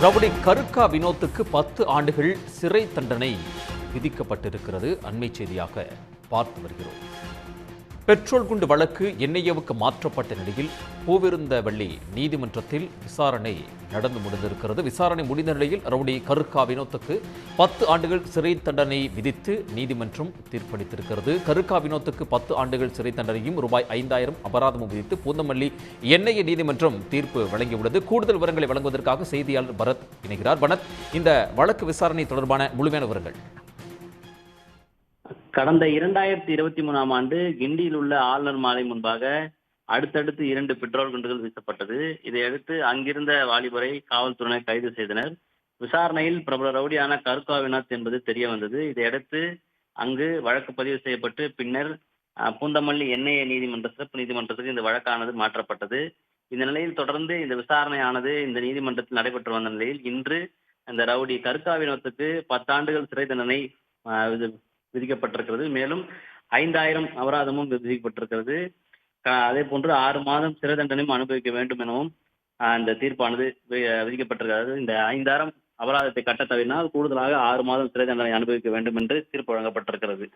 Rowdy கருக்கா வினோத்துக்கு 10 ஆண்டுகள் சிறை தண்டனை விதிக்கப்பட்டிருக்கிறது. அண்மை செய்தியாக பார்த்து வருகிறோம். பெட்ரோல் குண்டு வழக்கு என்ஐஏவுக்கு மாற்றப்பட்ட நிலையில் பூவிருந்தவள்ளி நீதிமன்றத்தில் விசாரணை நடந்து முடிந்திருக்கிறது. விசாரணை முடிந்த நிலையில் ரவுடி கருக்கா வினோத்துக்கு 10 ஆண்டுகள் சிறை தண்டனை விதித்து நீதிமன்றம் தீர்ப்பளித்திருக்கிறது. கருக்கா வினோத்துக்கு 10 ஆண்டுகள் சிறை தண்டனையும் ரூபாய் 5,000 அபராதமும் விதித்து பூந்தமல்லி என்ஐஏ நீதிமன்றம் தீர்ப்பு வழங்கியுள்ளது. கூடுதல் விவரங்களை வழங்குவதற்காக செய்தியாளர் பரத் இணைகிறார். பரத், இந்த வழக்கு விசாரணை தொடர்பான முழுமையான விவரங்கள். கடந்த 2023ஆம் ஆண்டு கிண்டியில் உள்ள ஆளுநர் மாலை முன்பாக அடுத்தடுத்து 2 பெட்ரோல் குண்டுகள் வீசப்பட்டது. இதையடுத்து அங்கிருந்த வாலிபரை காவல்துறையினர் கைது செய்தனர். விசாரணையில் பிரபல ரவுடியான கருக்கா வினோத் என்பது தெரிய வந்தது. இதையடுத்து அங்கு வழக்கு பதிவு செய்யப்பட்டு பின்னர் பூந்தமல்லி என்ஐஏ சிறப்பு நீதிமன்றத்துக்கு இந்த வழக்கானது மாற்றப்பட்டது. இந்த நிலையில் தொடர்ந்து இந்த விசாரணையானது இந்த நீதிமன்றத்தில் நடைபெற்று வந்த நிலையில் இன்று இந்த ரவுடி கருக்கா வினோத்துக்கு 10 ஆண்டுகள் சிறை தண்டனை விதிக்கப்பட்டிருக்கிறது. மேலும் 5,000 அபராதமும் விதிக்கப்பட்டிருக்கிறது. அதே போன்று 6 மாதம் சிறை தண்டனையும் அனுபவிக்க வேண்டும் எனவும் இந்த தீர்ப்பானது விதிக்கப்பட்டிருக்கிறது. இந்த 5,000 அபராதத்தை கட்ட தவறினால் கூடுதலாக 6 மாதம் சிறை தண்டனை அனுபவிக்க வேண்டும் என்று தீர்ப்பு வழங்கப்பட்டிருக்கிறது.